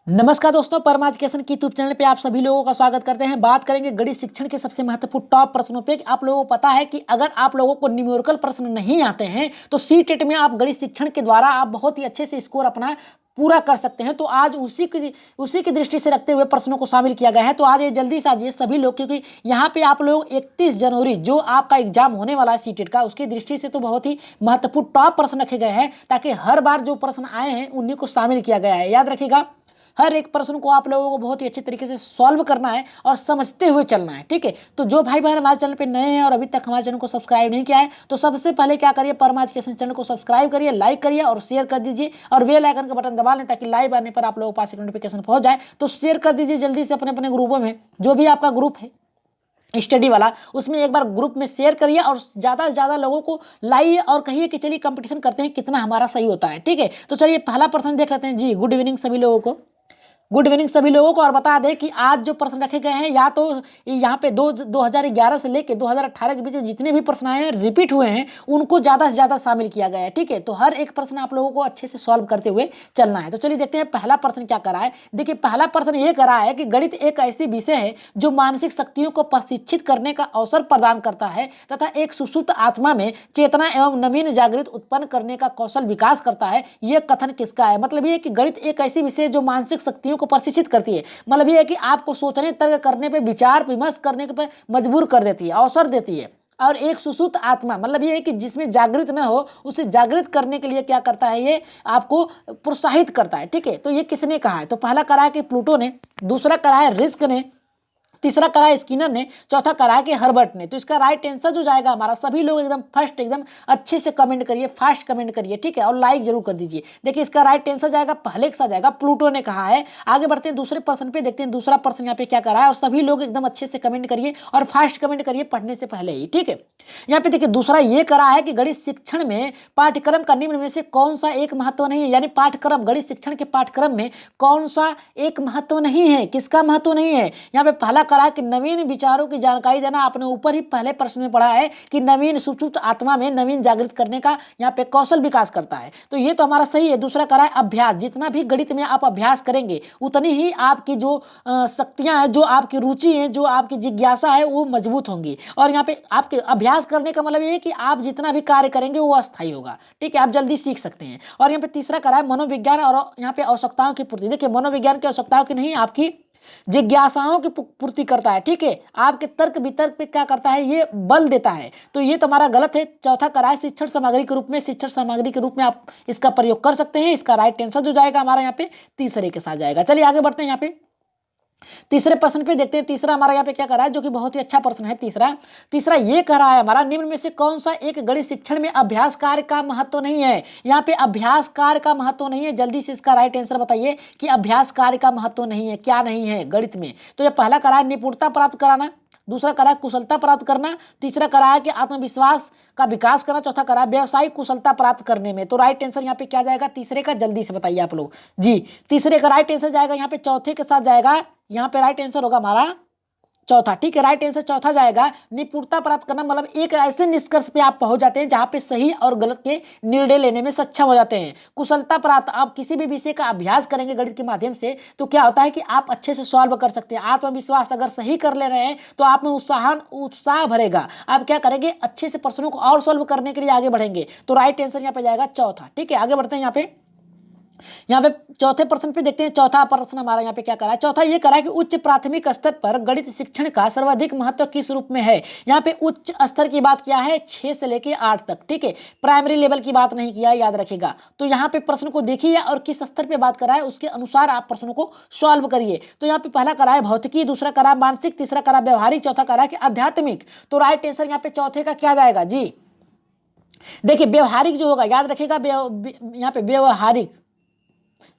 नमस्कार दोस्तों, परमा एजुकेशन की यूट्यूब चैनल पे आप सभी लोगों का स्वागत करते हैं। बात करेंगे गणित शिक्षण के सबसे महत्वपूर्ण टॉप प्रश्नों पे। आप लोगों को पता है कि अगर आप लोगों को न्यूमेरिकल प्रश्न नहीं आते हैं तो सीटेट में आप गणित शिक्षण के द्वारा आप बहुत ही अच्छे से स्कोर अपना पूरा कर सकते हैं। तो आज उसी की दृष्टि से रखते हुए प्रश्नों को शामिल किया गया है। तो आज ये जल्दी से आइए सभी लोग, क्योंकि यहाँ पे आप लोग 31 जनवरी जो आपका एग्जाम होने वाला है सीटेट का, उसकी दृष्टि से तो बहुत ही महत्वपूर्ण टॉप प्रश्न रखे गए हैं, ताकि हर बार जो प्रश्न आए हैं उन्हीं को शामिल किया गया है। याद रखिएगा, हर एक प्रश्न को आप लोगों को बहुत ही अच्छे तरीके से सॉल्व करना है और समझते हुए चलना है। ठीक है, तो जो भाई बहन हमारे चैनल पे नए हैं और अभी तक हमारे चैनल को सब्सक्राइब नहीं किया है तो सबसे पहले क्या करिए, परमा एजुकेशन चैनल को सब्सक्राइब करिए, लाइक करिए और शेयर कर दीजिए और बेल आइकन का बटन दबा लें ताकि लाइव आने पर आप लोगों के पास नोटिफिकेशन पहुंच जाए। तो शेयर कर दीजिए जल्दी से अपने अपने ग्रुपों में, जो भी आपका ग्रुप है स्टडी वाला, उसमें एक बार ग्रुप में शेयर करिए और ज़्यादा से ज़्यादा लोगों को लाइए और कहिए कि चलिए कंपटीशन करते हैं कितना हमारा सही होता है। ठीक है, तो चलिए पहला प्रश्न देख लेते हैं जी। गुड इवनिंग सभी लोगों को, गुड इवनिंग सभी लोगों को। और बता दें कि आज जो प्रश्न रखे गए हैं, या तो यहाँ पे 2011 से लेकर 2018 के बीच में जितने भी प्रश्न आए हैं रिपीट हुए हैं, उनको ज़्यादा से ज़्यादा शामिल किया गया है। ठीक है, तो हर एक प्रश्न आप लोगों को अच्छे से सॉल्व करते हुए चलना है। तो चलिए देखते हैं पहला प्रश्न क्या करा है। देखिए पहला प्रश्न ये करा है कि गणित एक ऐसी विषय है जो मानसिक शक्तियों को प्रशिक्षित करने का अवसर प्रदान करता है तथा एक सुसुप्त आत्मा में चेतना एवं नवीन जागृत उत्पन्न करने का कौशल विकास करता है। यह कथन किसका है? मतलब ये कि गणित एक ऐसी विषय है जो मानसिक शक्तियों को प्रशिक्षित करती है। मतलब ये है कि आपको सोचने, तर्क करने पे, विचार विमर्श करने पे मजबूर कर देती है, अवसर देती है। और एक सुसुप्त आत्मा मतलब ये है कि जिसमें जागृत न हो उसे जागृत करने के लिए क्या करता है, ये आपको प्रोत्साहित करता है। ठीक है, तो ये किसने कहा है? तो पहला करा है कि प्लूटो ने, दूसरा करा है रिस्क ने, तीसरा करा है स्किनर ने, चौथा करा है कि हर्बर्ट ने। तो इसका राइट आंसर जो जाएगा हमारा, सभी लोग एकदम फर्स्ट एकदम अच्छे से कमेंट करिए, फास्ट कमेंट करिए। ठीक है, और लाइक जरूर कर दीजिए। देखिए इसका राइट आंसर जाएगा पहले के साथ जाएगा, प्लूटो ने कहा है। आगे बढ़ते हैं दूसरे प्रश्न पे, देखते हैं दूसरा प्रश्न यहाँ पे क्या करा है। और सभी लोग एकदम अच्छे से कमेंट करिए और फास्ट कमेंट करिए पढ़ने से पहले ही। ठीक है, यहाँ पे देखिए दूसरा ये करा है कि गणित शिक्षण में पाठ्यक्रम का निम्न में से कौन सा एक महत्व नहीं है। यानी पाठ्यक्रम, गणित शिक्षण के पाठ्यक्रम में कौन सा एक महत्व नहीं है, किसका महत्व नहीं है? यहाँ पे पहला करा है कि नवीन विचारों की जानकारी देना। आपने ऊपर ही पहले प्रश्न में पढ़ा है कि नवीन सुसुप्त आत्मा में नवीन जागृत करने का यहाँ पे कौशल विकास करता है, तो ये तो हमारा सही है। दूसरा करा है अभ्यास। जितना भी गणित में आप अभ्यास करेंगे उतनी ही आपकी जो शक्तियां हैं, जो आपकी रुचि है, जो आपकी जिज्ञासा है, वो मजबूत होंगी। और यहाँ पे आपके अभ्यास करने का मतलब ये है कि आप जितना भी कार्य करेंगे वो अस्थायी होगा। ठीक है, आप जल्दी सीख सकते हैं। और यहाँ पे तीसरा करा है मनोविज्ञान और यहाँ पे आवश्यकताओं की पूर्ति। देखिए मनोविज्ञान की आवश्यकताओं की नहीं, आपकी जिज्ञासाओं की पूर्ति करता है। ठीक है, आपके तर्क वितर्क पे क्या करता है, ये बल देता है। तो ये तो हमारा गलत है। चौथा करा है शिक्षण सामग्री के रूप में। शिक्षण सामग्री के रूप में आप इसका प्रयोग कर सकते हैं। इसका राइट आंसर जो जाएगा हमारा यहाँ पे तीसरे के साथ जाएगा। चलिए आगे बढ़ते हैं। यहाँ पे तीसरे प्रश्न पे देखते हैं। तीसरा हमारा यहाँ पे क्या कर रहा है, जो कि बहुत ही अच्छा प्रश्न है। तीसरा ये कह रहा है हमारा, निम्न में से कौन सा एक गणित शिक्षण में अभ्यास कार्य का महत्व नहीं है? यहाँ पे अभ्यास कार्य का महत्व नहीं है। जल्दी से इसका राइट आंसर बताइए कि अभ्यास कार्य का महत्व नहीं है, क्या नहीं है गणित में? तो ये पहला करा है निपुणता प्राप्त कराना, दूसरा करा है कुशलता प्राप्त करना, तीसरा करा है कि आत्मविश्वास का विकास करना, चौथा करा है व्यवसायिक कुशलता प्राप्त करने में। तो राइट आंसर यहाँ पे क्या जाएगा तीसरे का? जल्दी से बताइए आप लोग जी। तीसरे का राइट आंसर जाएगा यहाँ पे चौथे के साथ जाएगा। यहाँ पे राइट आंसर होगा हमारा चौथा। ठीक है, राइट आंसर चौथा जाएगा। निपुणता प्राप्त करना मतलब एक ऐसे निष्कर्ष पे आप पहुंच जाते हैं जहां पे सही और गलत के निर्णय लेने में सक्षम हो जाते हैं। कुशलता प्राप्त, आप किसी भी विषय का अभ्यास करेंगे गणित के माध्यम से तो क्या होता है कि आप अच्छे से सॉल्व कर सकते हैं। आत्मविश्वास, अगर सही कर ले रहे हैं तो आप में उत्साह भरेगा। आप क्या करेंगे, अच्छे से प्रश्नों को और सॉल्व करने के लिए आगे बढ़ेंगे। तो राइट आंसर यहाँ पे जाएगा चौथा। ठीक है, आगे बढ़ते हैं। यहाँ पे चौथे प्रश्न पे देखते हैं। चौथा प्रश्न हमारा यहाँ पे क्या करा है? चौथा ये करा है कि उच्च प्राथमिक स्तर पर गणित शिक्षण का सर्वाधिक महत्व किस रूप में है? यहाँ पे उच्च स्तर की बात किया है 6 से लेके 8 तक। ठीक है, प्राइमरी लेवल की बात नहीं किया है, याद रखिएगा। तो यहाँ पे प्रश्न को देखिए और किस स्तर पे बात करा है उसके अनुसार आप प्रश्नों को सॉल्व करिए। तो यहाँ पे पहला करा है भौतिकी, दूसरा करा है मानसिक, तीसरा करा व्यवहारिक, चौथा करा है कि आध्यात्मिक। तो राइट आंसर यहाँ पे चौथे का क्या जाएगा जी? देखिए व्यवहारिक जो होगा, याद रखिएगा, यहाँ पे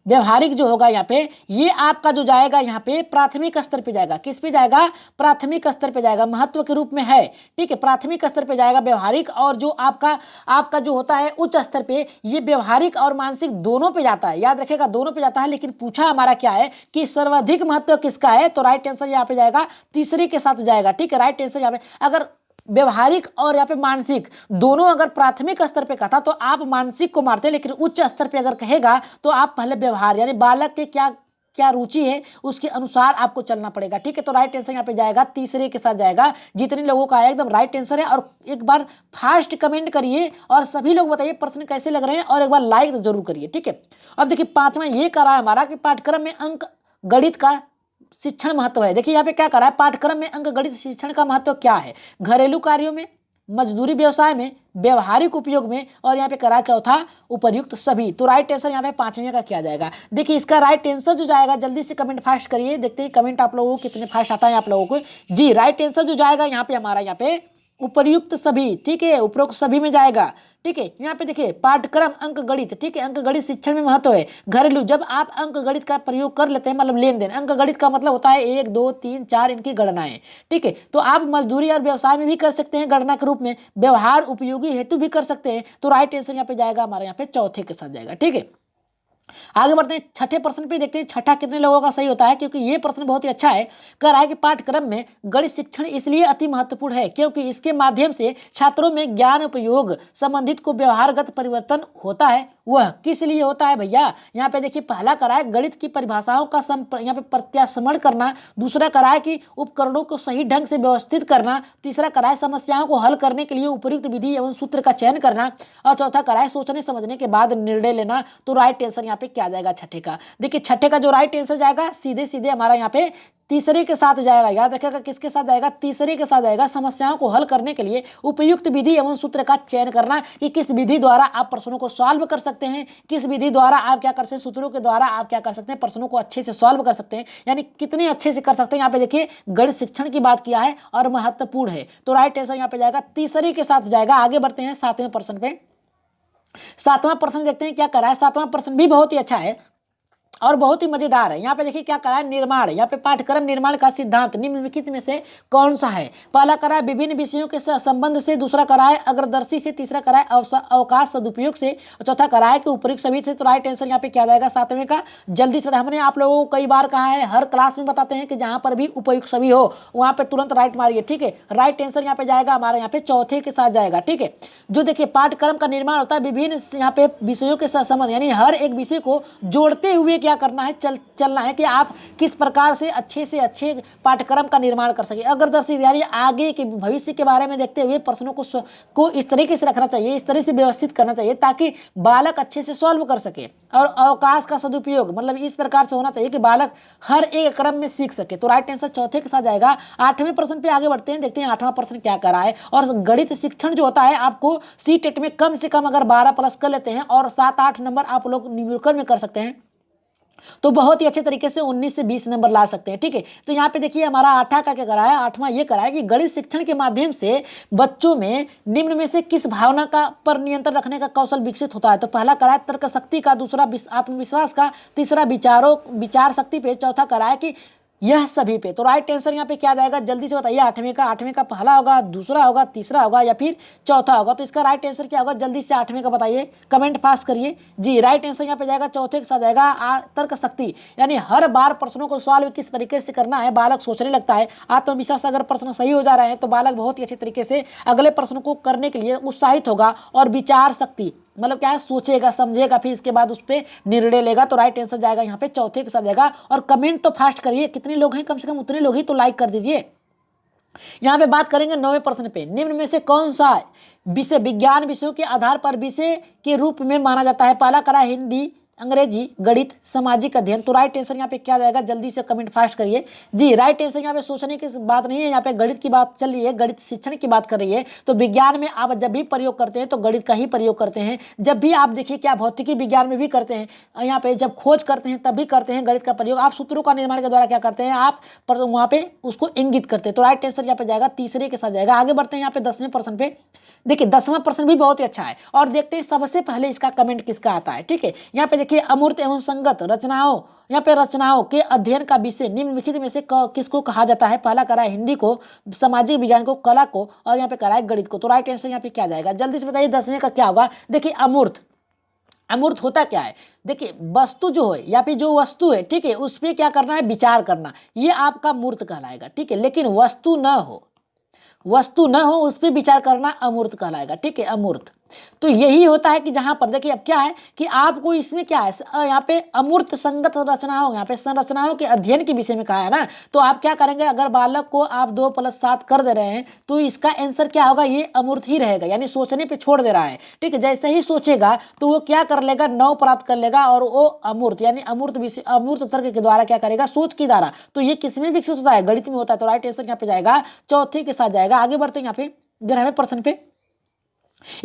व्यवहारिक जो होगा यहाँ पे, ये आपका जो जाएगा यहाँ पे प्राथमिक स्तर पे जाएगा। किस पे जाएगा? प्राथमिक स्तर पे जाएगा, महत्व के रूप में है। ठीक है, प्राथमिक स्तर पे जाएगा व्यवहारिक। और जो आपका जो होता है उच्च स्तर पे, ये व्यवहारिक और मानसिक दोनों पे जाता है। याद रखिएगा दोनों पे जाता है। लेकिन पूछा हमारा क्या है कि सर्वाधिक महत्व किसका है? तो राइट आंसर यहाँ पे जाएगा तीसरे के साथ जाएगा। ठीक है, राइट आंसर यहाँ पे अगर व्यवहारिक और यहाँ पे मानसिक दोनों अगर प्राथमिक स्तर पे कहा तो आप मानसिक को मारते, लेकिन उच्च स्तर पे अगर कहेगा तो आप पहले व्यवहार यानी बालक के क्या क्या रुचि है उसके अनुसार आपको चलना पड़ेगा, ठीक है। तो राइट आंसर यहाँ पे जाएगा तीसरे के साथ जाएगा। जितने लोगों का एकदम राइट आंसर है, और एक बार फास्ट कमेंट करिए और सभी लोग बताइए प्रश्न कैसे लग रहे हैं, और एक बार लाइक जरूर करिए, ठीक है। अब देखिए पांचवा ये करा है हमारा कि पाठ्यक्रम में अंक गणित का शिक्षण महत्व है। देखिए यहाँ पे क्या करा है, पाठ्यक्रम में अंक गणित शिक्षण का महत्व क्या है, घरेलू कार्यों में, मजदूरी व्यवसाय में, व्यवहारिक उपयोग में, और यहाँ पे करा चौथा उपर्युक्त सभी। तो राइट आंसर यहाँ पे पांचवें का क्या जाएगा। देखिए इसका राइट आंसर जो जाएगा, जल्दी से कमेंट फास्ट करिए, देखते हैं कमेंट आप लोगों को कितने फास्ट आता है आप लोगों को। जी राइट आंसर जो जाएगा यहाँ पे हमारा यहाँ पे उपर्युक्त सभी, ठीक है, उपरोक्त सभी में जाएगा, ठीक है। यहाँ पे देखिए पाठ्यक्रम अंक गणित, ठीक है, अंक गणित शिक्षण में महत्व है। घरेलू, जब आप अंक गणित का प्रयोग कर लेते हैं, मतलब लेन देन, अंक गणित का मतलब होता है 1 2 3 4 इनकी गणनाएं, ठीक है। तो आप मजदूरी और व्यवसाय में भी कर सकते हैं गणना के रूप में, व्यवहार उपयोगी हेतु भी कर सकते हैं। तो राइट आंसर यहाँ पे जाएगा हमारे यहाँ पे चौथे के साथ जाएगा, ठीक है। आगे बढ़ते हैं छठे प्रश्न पे, देखते हैं छठा कितने लोगों का सही होता है, क्योंकि ये प्रश्न बहुत ही अच्छा है। कह रहा है कि पाठ्यक्रम में गणित शिक्षण इसलिए अति महत्वपूर्ण है क्योंकि इसके माध्यम से छात्रों में ज्ञान उपयोग संबंधित को व्यवहारगत परिवर्तन होता है। वह किस लिए होता है भैया, यहाँ पे देखिए पहला करा है गणित की परिभाषाओं का यहाँ पे प्रत्यास्मरण करना, दूसरा करा है कि उपकरणों को सही ढंग से व्यवस्थित करना, तीसरा करा है समस्याओं को हल करने के लिए उपयुक्त विधि एवं सूत्र का चयन करना, और चौथा करा है सोचने समझने के बाद निर्णय लेना। तो राइट आंसर यहाँ पे क्या जाएगा छठे का। देखिए छठे का जो राइट आंसर जाएगा सीधे सीधे हमारा यहाँ पे तीसरे के साथ जाएगा। याद रखिएगा किसके साथ जाएगा, तीसरे के साथ जाएगा। समस्याओं को हल करने के लिए उपयुक्त विधि एवं सूत्र का चयन करना, कि किस विधि द्वारा आप प्रश्नों को सॉल्व कर सकते हैं, किस विधि द्वारा आप क्या कर सकते हैं, सूत्रों के द्वारा आप क्या कर सकते हैं, प्रश्नों को अच्छे से सॉल्व कर सकते हैं, यानी कितने अच्छे से कर सकते हैं। यहाँ पे देखिए गणित शिक्षण की बात किया है और महत्वपूर्ण है। तो राइट आंसर यहाँ पे जाएगा तीसरे के साथ जाएगा। आगे बढ़ते हैं सातवें प्रश्न पे। सातवां प्रश्न देखते हैं क्या करा है। सातवां प्रश्न भी बहुत ही अच्छा है और बहुत ही मजेदार है। यहाँ पे देखिए क्या करा है, निर्माण, यहाँ पे पाठ्यक्रम निर्माण का सिद्धांत निम्नलिखित में से कौन सा है। पहला करा है विभिन्न विषयों के संबंध से, दूसरा करा है अग्रदर्शी से, तीसरा करा है अवकाश सदुपयोग से, और चौथा करा है कि उपयुक्त सभी से। तो राइट आंसर यहाँ पे क्या जाएगा सातवें का। जल्दी से, हमने आप लोगों को कई बार कहा है, हर क्लास में बताते हैं कि जहाँ पर भी उपयुक्त सभी हो वहाँ पे तुरंत राइट मारिए, ठीक है। राइट आंसर यहाँ पे जाएगा हमारे यहाँ पे चौथे के साथ जाएगा, ठीक है। जो देखिए पाठ्यक्रम का निर्माण होता है विभिन्न यहाँ पे विषयों के संबंध, यानी हर एक विषय को जोड़ते हुए क्या करना है, चलना है कि आप किस प्रकार से अच्छे पाठ्यक्रम का निर्माण कर सके। अग्रदर्शी यानी आगे के भविष्य के बारे में देखते हुए प्रश्नों को इस तरीके से रखना चाहिए, इस तरह से व्यवस्थित करना चाहिए ताकि बालक अच्छे से सॉल्व कर सके। और अवकाश का सदुपयोग मतलब इस प्रकार से होना चाहिए कि बालक हर एक क्रम में सीख सके। तो राइट आंसर चौथे के साथ जाएगा। आठवें प्रश्न पे आगे बढ़ते हैं, देखते हैं आठवां प्रश्न क्या कर रहा है। और गणित शिक्षण जो होता है आपको सीटेट में कम से कम अगर 12 प्लस कर लेते हैं और 7-8 नंबर आप लोग न्यूमेरिकल में कर सकते हैं तो बहुत ही अच्छे तरीके से 19 से 20 नंबर ला सकते हैं, ठीक है। तो यहाँ पे देखिए हमारा आठवां का क्या करा है, आठवां ये करा है कि गणित शिक्षण के माध्यम से बच्चों में निम्न में से किस भावना का पर नियंत्रण रखने का कौशल विकसित होता है। तो पहला करा है तर्क शक्ति का, दूसरा आत्मविश्वास का, तीसरा विचार शक्ति पे, चौथा करा है कि यह सभी पे। तो राइट आंसर यहाँ पे क्या जाएगा, जल्दी से बताइए। आठवें का पहला होगा, दूसरा होगा, तीसरा होगा या फिर चौथा होगा। तो इसका राइट आंसर क्या होगा, जल्दी से आठवें का बताइए, कमेंट पास करिए। जी राइट आंसर यहाँ पे जाएगा चौथे के साथ जाएगा तर्क शक्ति, यानी हर बार प्रश्नों को सॉल्व किस तरीके से करना है बालक सोचने लगता है। आत्मविश्वास, अगर प्रश्न सही हो जा रहे हैं तो बालक बहुत ही अच्छे तरीके से अगले प्रश्न को करने के लिए उत्साहित होगा। और विचार शक्ति मतलब क्या है, सोचेगा समझेगा फिर इसके बाद उस पर निर्णय लेगा। तो राइट आंसर जाएगा यहाँ पे चौथे के साथ जाएगा। और कमेंट तो फास्ट करिए, कितने लोग हैं, कम से कम उतने लोग ही तो लाइक कर दीजिए। यहाँ पे बात करेंगे 9वें प्रश्न पे, निम्न में से कौन सा विषय विज्ञान विषयों के आधार पर विषय के रूप में माना जाता है। पहला करा हिंदी, अंग्रेजी, गणित, सामाजिक अध्ययन। तो राइट आंसर यहाँ पे क्या जाएगा, जल्दी से कमेंट फास्ट करिए। जी राइट आंसर यहाँ पे सोचने की बात नहीं है, यहाँ पे गणित की बात चल रही है, गणित शिक्षण की बात कर रही है। तो विज्ञान में आप जब भी प्रयोग करते हैं तो गणित का ही प्रयोग करते हैं। जब भी आप देखिए क्या भौतिकी विज्ञान में भी करते हैं, यहाँ पे जब खोज करते हैं तब भी करते हैं गणित का प्रयोग। आप सूत्रों का निर्माण के द्वारा क्या करते हैं, आप पर वहाँ पे उसको इंगित करते हैं। तो राइट आंसर यहाँ पे जाएगा तीसरे के साथ जाएगा। आगे बढ़ते हैं यहाँ पे 10वें प्रश्न पे। देखिए 10वां प्रश्न भी बहुत ही अच्छा है और देखते हैं सबसे पहले इसका कमेंट किसका आता है, ठीक है। यहाँ पे देखिए अमूर्त एवं संगत रचनाओं, यहाँ पे रचनाओं के अध्ययन का विषय निम्नलिखित में से किसको कहा जाता है। पहला करा है हिंदी को, सामाजिक विज्ञान को, कला को, और यहाँ पे करा है गणित को। तो राइट आंसर यहाँ पे क्या जाएगा, जल्दी से बताइए 10वें का क्या होगा। देखिए अमूर्त होता क्या है, देखिए वस्तु जो है या फिर जो वस्तु है, ठीक है, उस पर क्या करना है, विचार करना, ये आपका मूर्त कहलाएगा, ठीक है। लेकिन वस्तु न हो उस पर विचार करना अमूर्त कहलाएगा, ठीक है, अमूर्त। तो यही होता है कि जहां पर देखिए अब क्या है कि आपको इसमें क्या है, यहाँ पे अमूर्त संगत रचनाओं, यहाँ पे संरचनाओं के अध्ययन के विषय में कहा है ना। तो आप क्या करेंगे, अगर बालक को आप 2+7 कर दे रहे हैं तो इसका आंसर क्या होगा, ये अमूर्त ही रहेगा, यानी सोचने पे छोड़ दे रहा है। ठीक है, जैसे ही सोचेगा तो वो क्या कर लेगा, 9 प्राप्त कर लेगा, और वो अमूर्त यानी अमूर्त विषय, अमूर्त तर्क के द्वारा क्या करेगा, सोच के द्वारा। तो ये किसमें विकसित होता है, गणित में होता है। तो राइट आंसर यहाँ पे जाएगा चौथे के साथ जाएगा। आगे बढ़ते हैं यहाँ पे 11वें प्रश्न पे।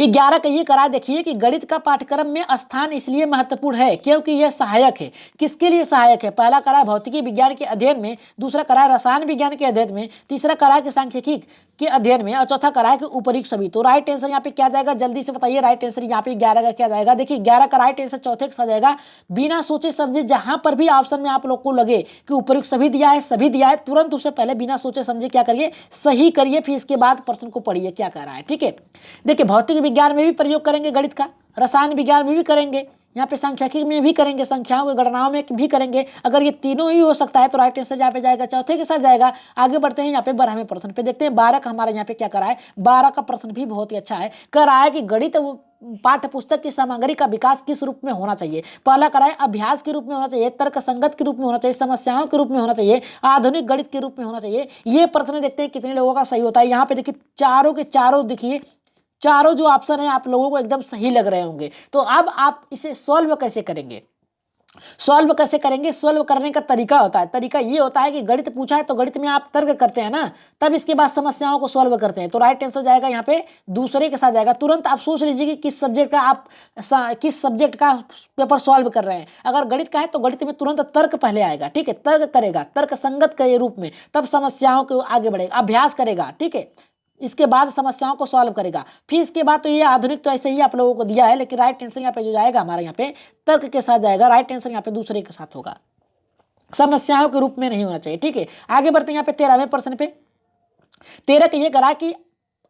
11 का ये करा देखिए कि गणित का पाठ्यक्रम में स्थान इसलिए महत्वपूर्ण है क्योंकि यह सहायक है। किसके लिए सहायक है, पहला करा भौतिकी विज्ञान के अध्ययन में, दूसरा करा रसायन विज्ञान के अध्ययन में, तीसरा करा कि सांख्यिकी के अध्ययन में, और चौथा करा कि उपरीक्त सभी। तो राइट आंसर यहाँ पे क्या जाएगा, जल्दी से बताइए। राइट आंसर यहाँ पे 11 का क्या जाएगा, देखिए 11 का राइट आंसर चौथे के साथ जाएगा बिना सोचे समझे। जहां पर भी ऑप्शन में आप लोग को लगे कि उपरीक्त सभी दिया है, सभी दिया है, तुरंत उससे पहले बिना सोचे समझे क्या करिए, सही करिए, फिर इसके बाद प्रश्न को पढ़िए क्या कह रहा है। ठीक है, देखिए भौतिक विज्ञान में भी प्रयोग करेंगे गणित का, रसायन विज्ञान में भी करेंगे, यहाँ पे सांख्यिकी में भी करेंगे, संख्याओं की गणनाओं में भी करेंगे। अगर ये तीनों ही हो सकता है तो राइट आंसर यहाँ पे जाएगा चौथे के साथ जाएगा। आगे बढ़ते हैं यहाँ पे 12वें प्रश्न पे, देखते हैं 12 का हमारा यहाँ पे क्या करा है। 12 का प्रश्न भी बहुत ही अच्छा है, कह रहा है कि गणित पाठ्य पुस्तक की सामग्री का विकास किस रूप में होना चाहिए। पहला करा है अभ्यास के रूप में होना चाहिए, तर्क संगत के रूप में होना चाहिए, समस्याओं के रूप में होना चाहिए, आधुनिक गणित के रूप में होना चाहिए। ये प्रश्न देखते हैं कितने लोगों का सही होता है। यहाँ पे देखिए चारों के चारों, देखिए चारों जो ऑप्शन है आप लोगों को एकदम सही लग रहे होंगे। तो अब आप इसे सॉल्व कैसे करेंगे, सॉल्व कैसे करेंगे, सॉल्व करने का तरीका होता है, तरीका ये होता है कि गणित पूछा है तो गणित में आप तर्क करते हैं ना, तब इसके बाद समस्याओं को सॉल्व करते हैं। तो राइट आंसर जाएगा यहाँ पे दूसरे के साथ जाएगा। तुरंत आप सोच लीजिए कि किस सब्जेक्ट का आप किस सब्जेक्ट का पेपर सॉल्व कर रहे हैं। अगर गणित का है तो गणित में तुरंत तर्क पहले आएगा। ठीक है, तर्क करेगा, तर्क संगत के रूप में, तब समस्याओं को आगे बढ़ेगा, अभ्यास करेगा। ठीक है, इसके बाद समस्याओं को सॉल्व करेगा, फिर इसके बाद तो ये आधुनिक तो ऐसे ही आप लोगों को दिया है, लेकिन राइट आंसर यहाँ पे जो जाएगा हमारा यहाँ पे तर्क के साथ जाएगा। राइट आंसर यहाँ पे दूसरे के साथ होगा, समस्याओं के रूप में नहीं होना चाहिए। ठीक है, आगे बढ़ते हैं यहाँ पे 13वें प्रश्न पे। 13 का ये करा कि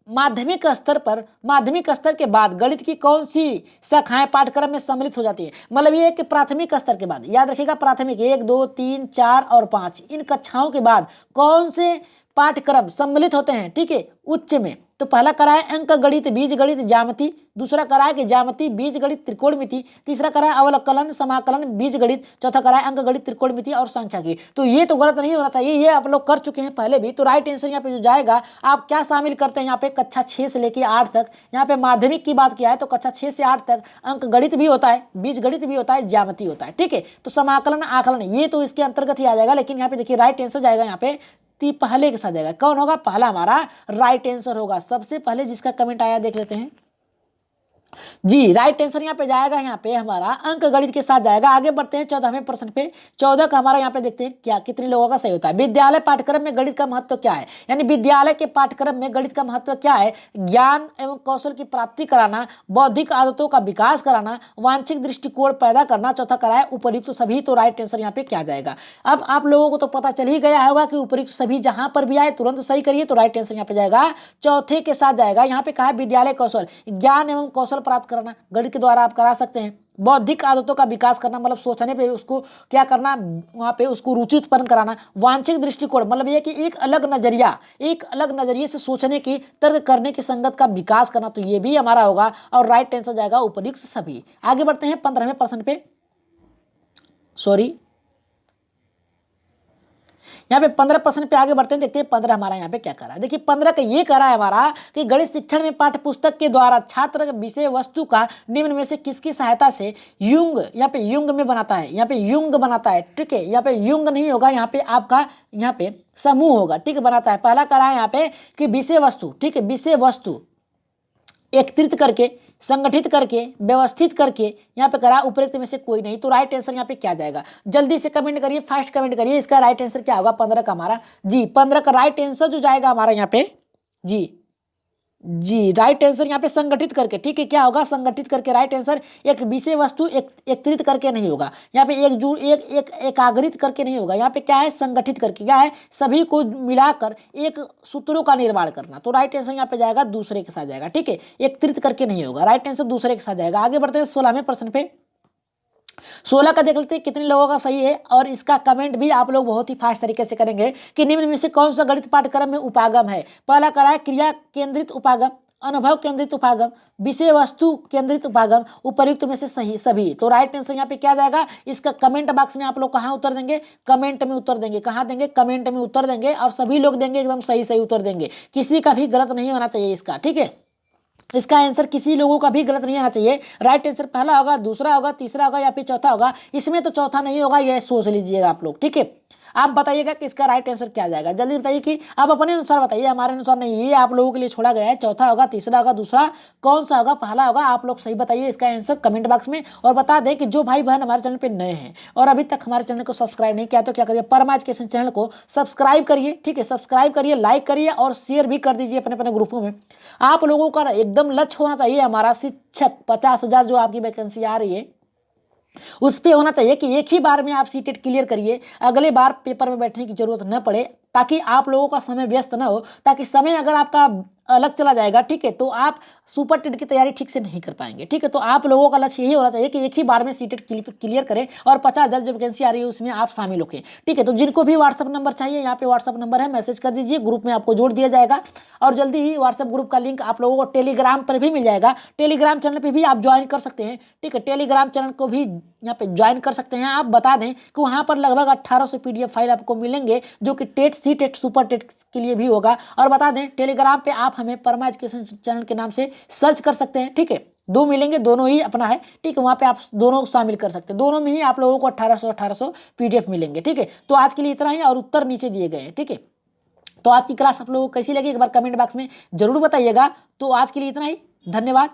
माध्यमिक स्तर पर, माध्यमिक स्तर के बाद गणित की कौन सी शाखाएं पाठ्यक्रम में सम्मिलित हो जाती है। मतलब ये कि प्राथमिक स्तर के बाद, याद रखिएगा प्राथमिक 1, 2, 3, 4 और 5 इन कक्षाओं के बाद कौन से पाठ्यक्रम सम्मिलित होते हैं। ठीक है, उच्च में। तो पहला करा है अंक गणित, बीज गणित, ज्यामिति, दूसरा करा है कि ज्यामिति, बीज गणित, त्रिकोणमिति, तीसरा करा है अवकलन, समाकलन, बीज गणित, चौथा करा है अंक गणित, त्रिकोणमिति और सांख्यिकी। तो ये तो गलत नहीं होना चाहिए, ये आप लोग कर चुके हैं पहले भी। तो राइट आंसर यहाँ पे जो जाएगा, आप क्या शामिल करते हैं यहाँ पे, कक्षा 6 से लेकर 8 तक। यहाँ पे माध्यमिक की बात किया है तो कक्षा 6 से 8 तक अंक गणित भी होता है, बीज गणित भी होता है, ज्यामिति होता है। ठीक है, तो समाकलन, आकलन ये तो इसके अंतर्गत ही आ जाएगा। लेकिन यहाँ पे देखिए राइट आंसर जाएगा यहाँ पे पहले के साथ जाएगा। कौन होगा, पहला हमारा राइट आंसर होगा। सबसे पहले जिसका कमेंट आया देख लेते हैं जी। राइट आंसर यहाँ पे जाएगा, यहाँ पे हमारा अंक गणित के साथ जाएगा। आगे बढ़ते हैं 14वें प्रश्न पे। 14 का हमारा यहाँ पे देखते हैं क्या कितने लोगों का सही होता है। विद्यालय पाठ्यक्रम में गणित का महत्व क्या है, यानी विद्यालय के पाठ्यक्रम में गणित का महत्व क्या है। ज्ञान एवं कौशल की प्राप्ति कराना, बौद्धिक आदतों का विकास कराना, वांछित दृष्टिकोण पैदा करना, चौथा कराए उपयुक्त सभी। तो राइट आंसर यहाँ पे क्या जाएगा। अब आप लोगों को तो पता चल ही गया होगा कि उपयुक्त सभी जहां पर भी आए तुरंत सही करिए। तो राइट आंसर यहाँ पे जाएगा चौथे के साथ जाएगा। यहाँ पे कहा है विद्यालय कौशल, ज्ञान एवं कौशल प्राप्त करना, गणित के द्वारा आप करा सकते हैं। बौद्धिक आदतों का विकास करना, मतलब सोचने पे उसको क्या करना, वहां पे उसको रुचि उत्पन्न कराना। वांछित दृष्टिकोण मतलब ये कि एक अलग नजरिया, एक अलग नजरिए से सोचने की, तर्क करने की संगत का विकास करना। तो ये भी हमारा होगा और राइट आंसर जाएगा उपयुक्त सभी। आगे बढ़ते हैं 15वें प्रश्न पे। सॉरी, यहाँ पे 15 प्रश्न पे आगे बढ़ते हैं, देखते हैं 15 हमारा यहाँ पे क्या करा है। देखिए 15 का ये करा है हमारा कि गणित शिक्षण में पाठ्य पुस्तक के द्वारा छात्र विषय वस्तु का निम्न में से किसकी सहायता से युंग, यहाँ पे युंग में बनाता है, यहाँ पे युंग बनाता है। ठीक है, यहाँ पे युंग नहीं होगा, यहाँ पे आपका यहाँ पे समूह होगा। ठीक है, बनाता है। पहला करा है यहाँ पे कि विषय वस्तु, ठीक है, विषय वस्तु एकत्रित करके, संगठित करके, व्यवस्थित करके, यहाँ पे करा उपयुक्त में से कोई नहीं। तो राइट आंसर यहाँ पे क्या जाएगा, जल्दी से कमेंट करिए, फास्ट कमेंट करिए। इसका राइट आंसर क्या होगा 15 का हमारा जी। 15 का राइट आंसर जो जाएगा हमारा यहाँ पे जी राइट आंसर यहाँ पे संगठित करके। ठीक है, क्या होगा, संगठित करके। राइट आंसर एक विषय वस्तु एकत्रित करके नहीं होगा, यहाँ पे एकाग्रित करके नहीं होगा। यहाँ पे क्या है, संगठित करके, क्या है, सभी को मिलाकर एक सूत्रों का निर्माण करना। तो राइट आंसर यहाँ पे जाएगा दूसरे के साथ जाएगा। ठीक है, एकत्रित करके नहीं होगा, राइट आंसर दूसरे के साथ जाएगा। आगे बढ़ते हैं 16वें प्रश्न पे। 16 का देख लेते हैं कितने लोगों का सही है, और इसका कमेंट भी आप लोग बहुत ही फास्ट तरीके से करेंगे कि निम्न में से कौन सा गणित पाठ्यक्रम में उपागम है। पहला करा है क्रिया केंद्रित उपागम, अनुभव केंद्रित उपागम, विषय वस्तु केंद्रित उपागम, उपर्युक्त में से सही सभी। तो राइट आंसर यहाँ पे क्या जाएगा, इसका कमेंट बॉक्स में आप लोग कहाँ उत्तर देंगे, कमेंट में उत्तर देंगे। कहाँ देंगे, कमेंट में उत्तर देंगे, और सभी लोग देंगे एकदम सही सही उत्तर देंगे, किसी का भी गलत नहीं होना चाहिए इसका, ठीक है। इसका आंसर किसी लोगों का भी गलत नहीं आना चाहिए। राइट आंसर पहला होगा, दूसरा होगा, तीसरा होगा या फिर चौथा होगा। इसमें तो चौथा नहीं होगा, यह सोच लीजिएगा आप लोग, ठीक है। आप बताइएगा कि इसका राइट आंसर क्या जाएगा, जल्दी बताइए कि आप अपने अनुसार बताइए, हमारे अनुसार नहीं, ये आप लोगों के लिए छोड़ा गया है। चौथा होगा, तीसरा होगा, दूसरा कौन सा होगा, पहला होगा, आप लोग सही बताइए इसका आंसर कमेंट बॉक्स में। और बता दें कि जो भाई बहन हमारे चैनल पे नए हैं और अभी तक हमारे चैनल को सब्सक्राइब नहीं किया तो क्या करिए, परमा एजुकेशन चैनल को सब्सक्राइब करिए, ठीक है। सब्सक्राइब करिए, लाइक करिए और शेयर भी कर दीजिए अपने अपने ग्रुपों में। आप लोगों का एकदम लक्ष्य होना चाहिए हमारा शिक्षक 50,000 जो आपकी वैकेंसी आ रही है उस पे होना चाहिए कि एक ही बार में आप सीटेट क्लियर करिए, अगले बार पेपर में बैठने की जरूरत न पड़े, ताकि आप लोगों का समय व्यस्त न हो, ताकि समय अगर आपका अलग चला जाएगा, ठीक है, तो आप सुपर टेट की तैयारी ठीक से नहीं कर पाएंगे, ठीक है। तो आप लोगों का लक्ष्य यही होना चाहिए कि एक ही बार में सीटेट क्लियर करें और 50,000 जो वैकेंसी आ रही है उसमें आप शामिल होंगे, ठीक है। तो जिनको भी व्हाट्सअप नंबर चाहिए, यहाँ पे व्हाट्सअप नंबर है, मैसेज कर दीजिए, ग्रुप में आपको जोड़ दिया जाएगा। और जल्दी ही व्हाट्सअप ग्रुप का लिंक आप लोगों को टेलीग्राम पर भी मिल जाएगा, टेलीग्राम चैनल पर भी आप ज्वाइन कर सकते हैं, ठीक है। टेलीग्राम चैनल को भी यहाँ पे ज्वाइन कर सकते हैं। आप बता दें कि वहाँ पर लगभग 1800 PDF फाइल आपको मिलेंगे, जो कि TET, C TET, super TET के लिए भी होगा। और बता दें टेलीग्राम पे आप हमें परमा एजुकेशन चैनल के नाम से सर्च कर सकते हैं, ठीक है। दो मिलेंगे, दोनों ही अपना है, ठीक है। वहाँ पे आप दोनों शामिल कर सकते हैं, दोनों में ही आप लोगों को 1800 PDF मिलेंगे, ठीक है। तो आज के लिए इतना ही, और उत्तर नीचे दिए गए हैं, ठीक है। तो आज की क्लास आप लोगों को कैसी लगी एक बार कमेंट बॉक्स में जरूर बताइएगा। तो आज के लिए इतना ही, धन्यवाद।